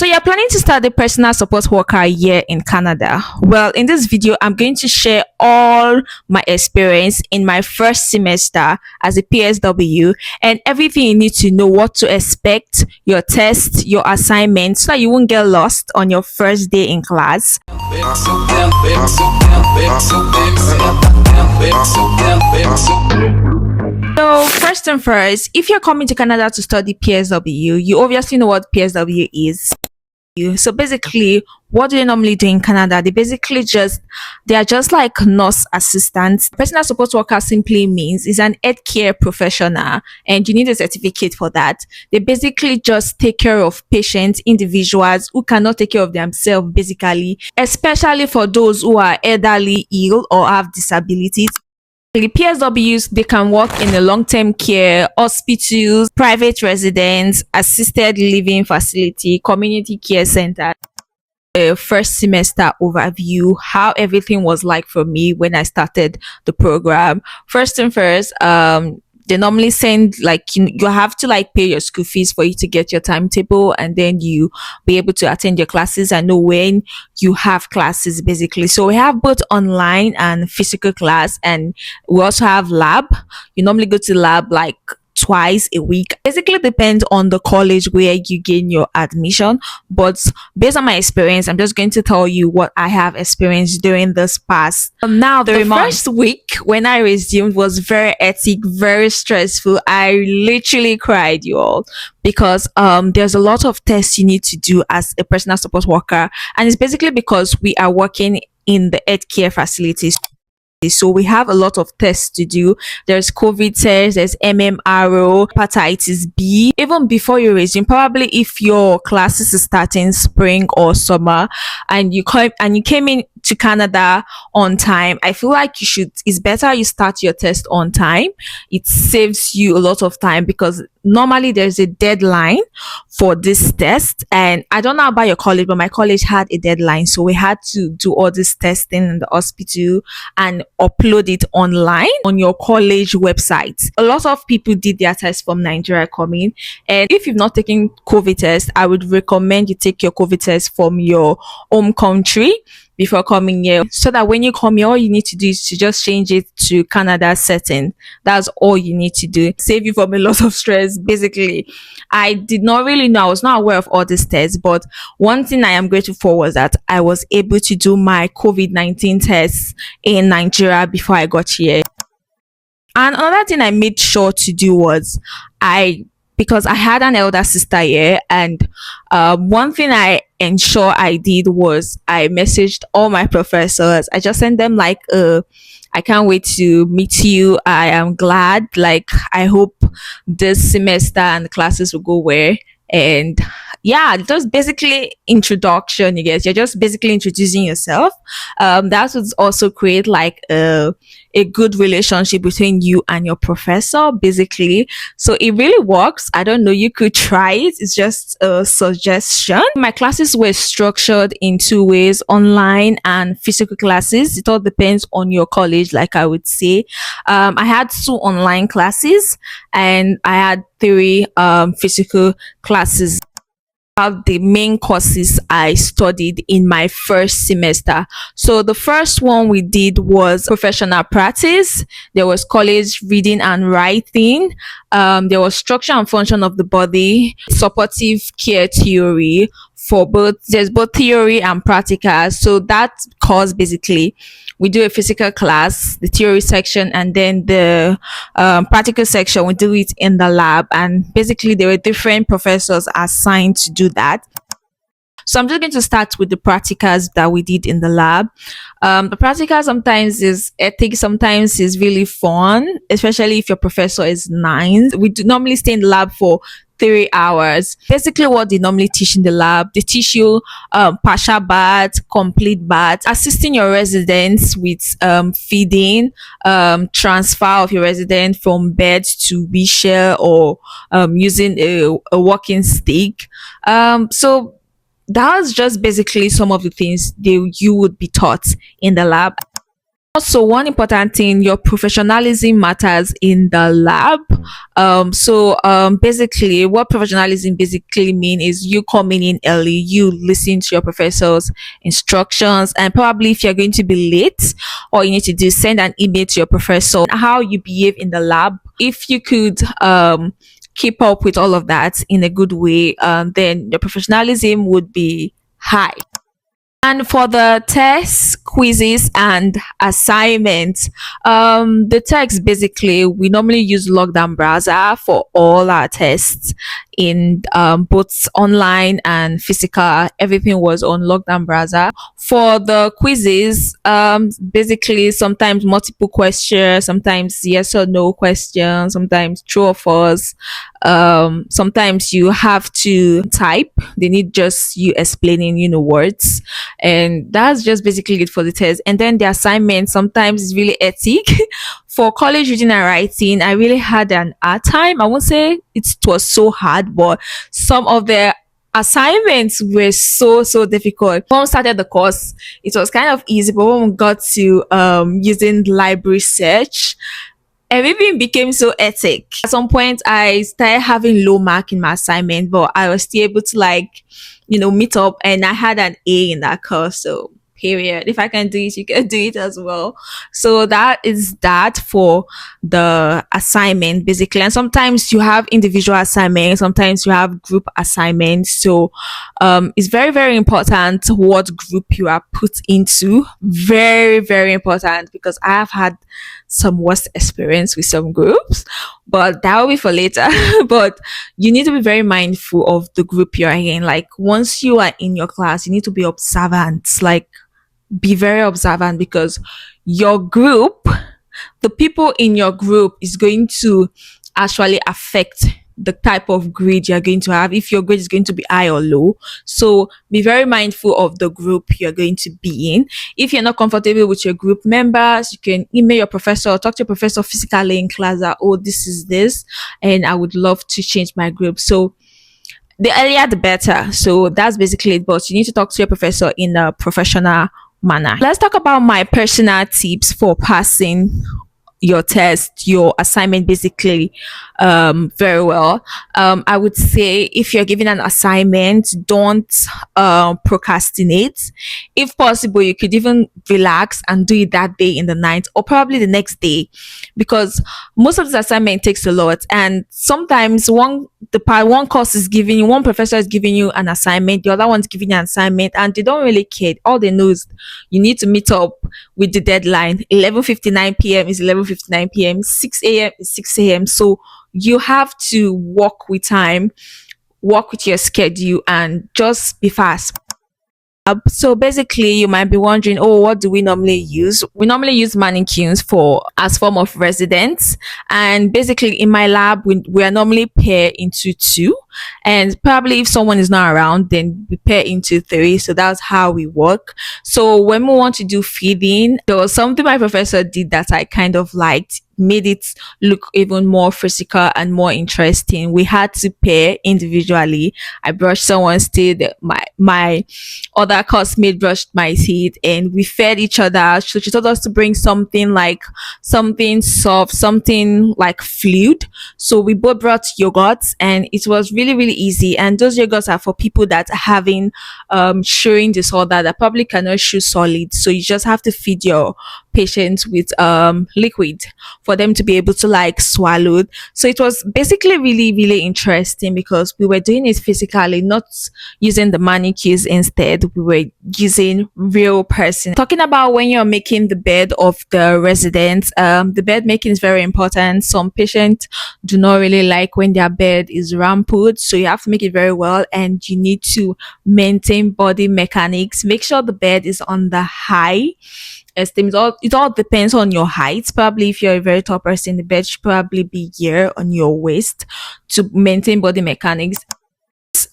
So you're planning to start the personal support worker year in Canada. Well, in this video, I'm going to share all my experience in my first semester as a PSW and everything you need to know, what to expect, your test, your assignment, so that you won't get lost on your first day in class. So first and first, if you're coming to Canada to study PSW, you obviously know what PSW is. So basically, what do they normally do in Canada? They are just like nurse assistants. Personal support worker simply means is an healthcare professional, and you need a certificate for that. They basically just take care of patients, individuals who cannot take care of themselves, basically, especially for those who are elderly, ill, or have disabilities. The PSWs, they can work in a long-term care, hospitals, private residence, assisted living facility, community care center. A first semester overview, how everything was like for me when I started the program. First and first, they normally send like you have to like pay your school fees for you to get your timetable, and then you be able to attend your classes and know when you have classes, basically. So we have both online and physical class, and we also have lab. You normally go to lab like twice a week. Basically depends on the college where you gain your admission, but based on my experience, I'm just going to tell you what I have experienced during this past. Now the first week when I resumed was very hectic, very stressful. I literally cried, you all, because there's a lot of tests you need to do as a personal support worker, and it's basically because we are working in the healthcare facilities. So we have a lot of tests to do. There's COVID tests, there's MMRO, hepatitis B. Even before you resume, probably if your classes is starting spring or summer, and you came in to Canada on time, I feel like it's better you start your test on time. It saves you a lot of time because normally there's a deadline for this test, and I don't know about your college, but my college had a deadline, so we had to do all this testing in the hospital and upload it online on your college website. A lot of people did their test from Nigeria coming, and if you've not taken COVID test, I would recommend you take your COVID test from your home country before coming here, so that when you come here, all you need to do is to just change it to Canada setting. That's all you need to do. Save you from a lot of stress. Basically, I did not really know, I was not aware of all these tests, but one thing I am grateful for was that I was able to do my COVID-19 tests in Nigeria before I got here. And another thing I made sure to do was because I had an elder sister here, and one thing I ensure I did was I messaged all my professors. I just sent them like, I can't wait to meet you. I am glad. Like, I hope this semester and the classes will go well. And yeah, just basically introduction, you guys. You're just basically introducing yourself. That would also create like a good relationship between you and your professor, basically. So it really works. I don't know, you could try it. It's just a suggestion. My classes were structured in two ways: online and physical classes. It all depends on your college, like I would say. I had 2 online classes and I had 3 physical classes. About the main courses I studied in my first semester. So the first one we did was professional practice. There was college reading and writing. There was structure and function of the body, supportive care theory. There's both theory and practical. So that course, basically, we do a physical class, the theory section, and then the practical section, we do it in the lab. And basically, there were different professors assigned to do that. So I'm just going to start with the practicals that we did in the lab. The practical sometimes is ethics, sometimes is really fun, especially if your professor is nice. We do normally stay in the lab for 3 hours. Basically, what they normally teach in the lab, they teach you partial bath, complete bath, assisting your residents with feeding, transfer of your resident from bed to wheelchair, or using a walking stick. So that was just basically some of the things you would be taught in the lab. Also, one important thing, your professionalism matters in the lab. Basically, what professionalism basically mean is you coming in early, you listen to your professor's instructions, and probably if you're going to be late, all you need to do is send an email to your professor. How you behave in the lab, if you could keep up with all of that in a good way, then your professionalism would be high. And for the tests, quizzes, and assignments, the text basically we normally use Lockdown Browser for all our tests in both online and physical. Everything was on Lockdown Browser. For the quizzes, basically sometimes multiple questions, sometimes yes or no questions, sometimes true or false. Sometimes you have to type. They need just you explaining, words, and that's just basically it for the test. And then the assignment sometimes is really ethic. For college reading and writing, I really had an hard time. I won't say it was so hard, but some of the assignments were so difficult. When we started the course, it was kind of easy, but when we got to using library search, everything became so hectic. At some point, I started having low mark in my assignment, but I was still able to meet up, and I had an A in that course. So period. If I can do it, you can do it as well. So that is that for the assignment basically. And sometimes you have individual assignments, sometimes you have group assignments. So it's very, very important what group you are put into. Very, very important, because I have had some worst experience with some groups, but that will be for later. But you need to be very mindful of the group you're in. Like once you are in your class, you need to be observant. Like be very observant, because your group, the people in your group is going to actually affect the type of grade you're going to have, if your grade is going to be high or low. So be very mindful of the group you're going to be in. If you're not comfortable with your group members, you can email your professor or talk to your professor physically in class that, oh, this is this, and I would love to change my group. So the earlier the better. So that's basically it. But you need to talk to your professor in a professional manner. Let's talk about my personal tips for passing your test, your assignment basically very well. I would say if you're given an assignment, don't procrastinate. If possible, you could even relax and do it that day in the night, or probably the next day, because most of the assignment takes a lot. And sometimes one course is giving you, one professor is giving you an assignment, the other one's giving you an assignment, and they don't really care. All they know is you need to meet up with the deadline. 11:59 p.m. is 11:59 p.m. 6 a.m. is 6 a.m. So you have to work with time, work with your schedule, and just be fast. So basically, you might be wondering, oh, what do we normally use? We normally use mannequins for as form of residents, and basically in my lab, we are normally paired into two, and probably if someone is not around, then we pair into three. So that's how we work. So when we want to do feeding, there was something my professor did that I kind of liked, made it look even more physical and more interesting. We had to pair individually. I brushed someone's teeth, my other classmate brushed my teeth, and we fed each other. So she told us to bring something like something soft, something like fluid. So we both brought yogurts, and it was really, really easy. And those yogurts are for people that are having chewing disorder that probably cannot chew solid. So you just have to feed your patients with liquid for them to be able to like swallow. So it was basically really, really interesting, because we were doing it physically, not using the mannequins. Instead, we were using real person. Talking about when you're making the bed of the residents, the bed making is very important. Some patients do not really like when their bed is rampant, so you have to make it very well, and you need to maintain body mechanics. Make sure the bed is on the high esteem. It all depends on your height. Probably if you're a very tall person, the bed should probably be here on your waist to maintain body mechanics.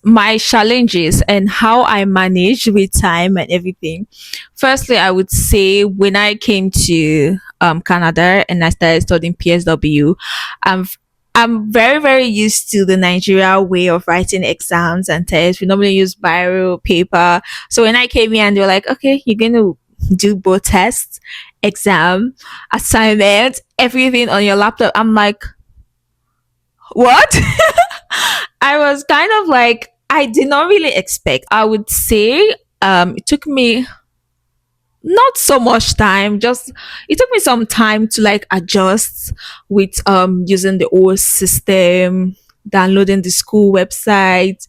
My challenges and how I manage with time and everything. Firstly, I would say when I came to Canada and I started studying PSW, I'm I'm very, very used to the Nigeria way of writing exams and tests. We normally use biro, paper. So when I came here and they were like, okay, you're going to do both tests exam, assignment, everything on your laptop. I'm like, what? I was kind of like, I did not really expect. I would say it took me not so much time, just it took me some time to like adjust with using the old system, downloading the school website,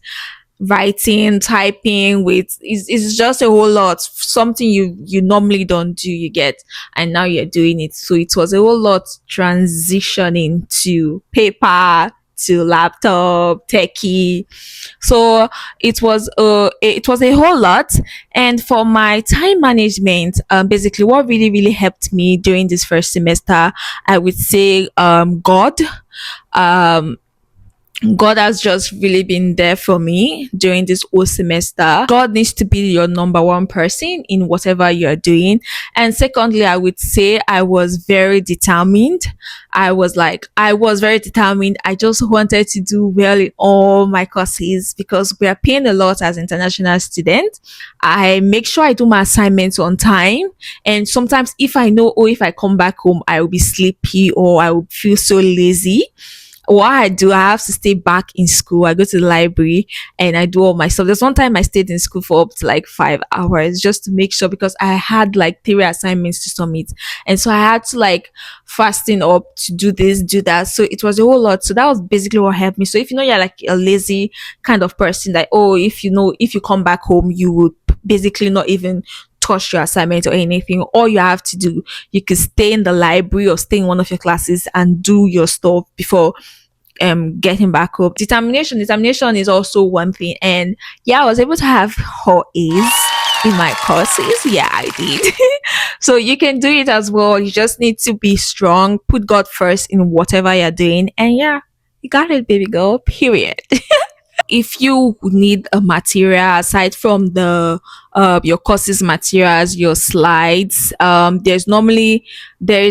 writing, typing with it's just a whole lot. Something you normally don't do, you get, and now you're doing it. So it was a whole lot transitioning to paper to laptop, techie. So it was a whole lot. And for my time management, basically what really helped me during this first semester, I would say God. Um God has just really been there for me during this whole semester. God needs to be your number one person in whatever you're doing. And secondly, I would say I was very determined. I was very determined. I just wanted to do well in all my courses because we are paying a lot as international students. I make sure I do my assignments on time. And sometimes if I know, oh, if I come back home, I will be sleepy or I will feel so lazy, what I do, I have to stay back in school. I go to the library and I do all my stuff. There's one time I stayed in school for up to like 5 hours just to make sure because I had like three assignments to submit. And so I had to like fasting up to do this, do that. So it was a whole lot. So that was basically what helped me. So if you know you're like a lazy kind of person, like, oh, if you know, if you come back home, you would basically not even touch your assignment or anything. All you have to do, you could stay in the library or stay in one of your classes and do your stuff before getting back up. Determination is also one thing. And yeah, I was able to have whole A's in my courses. Yeah, I did. So you can do it as well. You just need to be strong, put God first in whatever you're doing, and yeah, you got it, baby girl, period. If you need a material aside from the your courses materials, your slides, there is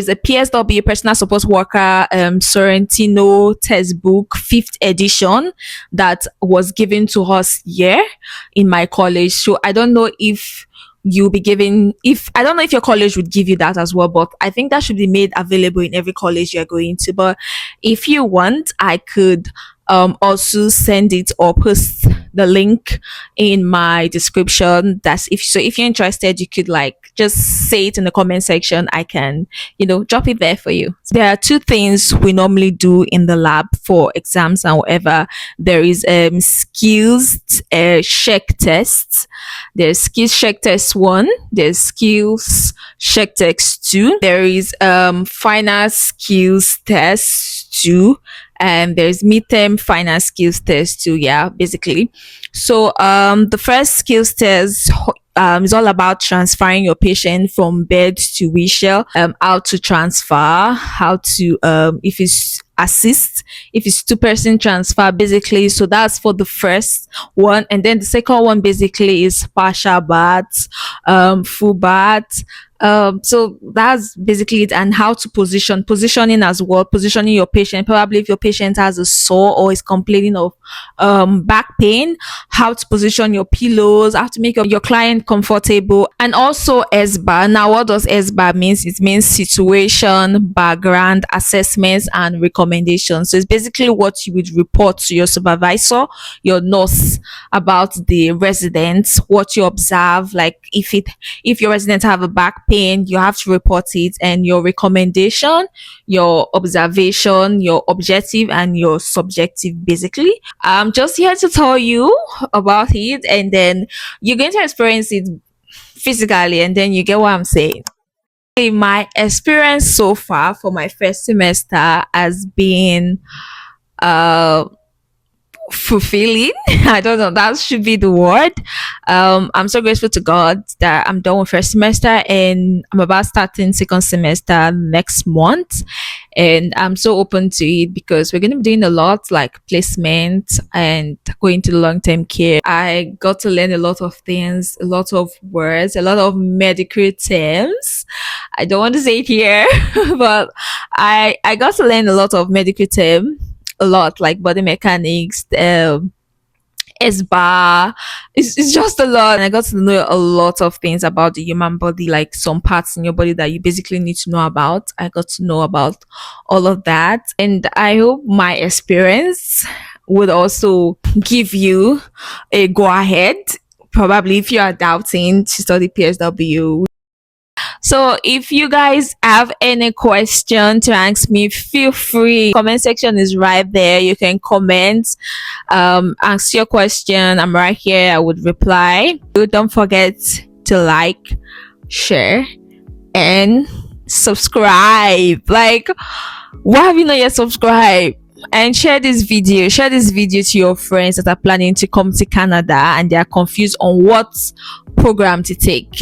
a PSW, personal support worker, Sorrentino textbook, fifth edition, that was given to us here in my college. So I don't know if you'll be giving, if I don't know if your college would give you that as well, but I think that should be made available in every college you're going to. But if you want, I could also send it or post the link in my description. That's if so, if you're interested, you could like just say it in the comment section. I can, drop it there for you. There are two things we normally do in the lab for exams and whatever. There is skills check tests. There's skills check test 1, there's skills check test 2, there is final skills test 2, and there's midterm final skills test too. Yeah, basically. So the first skills test is all about transferring your patient from bed to wheelchair, how to transfer, how to if it's assist, if it's two-person transfer, basically. So that's for the first one. And then the second one basically is partial baths, full baths. So that's basically it. And how to positioning as well, positioning your patient. Probably if your patient has a sore or is complaining of back pain, how to position your pillows, how to make your client comfortable. And also SBAR. Now what does SBAR means? It means situation, background, assessments, and recommendations. So it's basically what you would report to your supervisor, your nurse, about the residents, what you observe. Like if your residents have a back pain, you have to report it, and your recommendation, your observation, your objective, and your subjective, basically. I'm just here to tell you about it, and then you're going to experience it physically, and then you get what I'm saying. My experience so far for my first semester has been uh fulfilling. I don't know, that should be the word. I'm so grateful to God that I'm done with first semester and I'm about starting second semester next month. And I'm so open to it because we're going to be doing a lot like placement and going to the long-term care. I got to learn a lot of things, a lot of words, a lot of medical terms. I don't want to say it here, but I got to learn a lot of medical terms, a lot like body mechanics, bar. It's just a lot. And I got to know a lot of things about the human body, like some parts in your body that you basically need to know about. I got to know about all of that. And I hope my experience would also give you a go ahead. Probably if you are doubting to study PSW. So if you guys have any question to ask me, feel free. Comment section is right there. You can comment, ask your question. I'm right here. I would reply. Don't forget to like, share, and subscribe. Like, why have you not yet subscribed? And share this video. Share this video to your friends that are planning to come to Canada and they are confused on what program to take.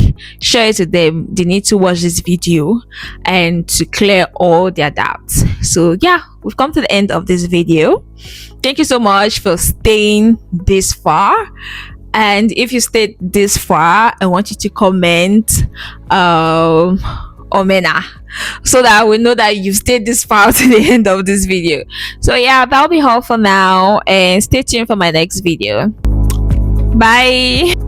Share it to them. They need to watch this video and to clear all their doubts. So yeah, we've come to the end of this video. Thank you so much for staying this far. And if you stayed this far, I want you to comment Omena, so that I will know that you stayed this far to the end of this video. So yeah, that'll be all for now, and stay tuned for my next video. Bye.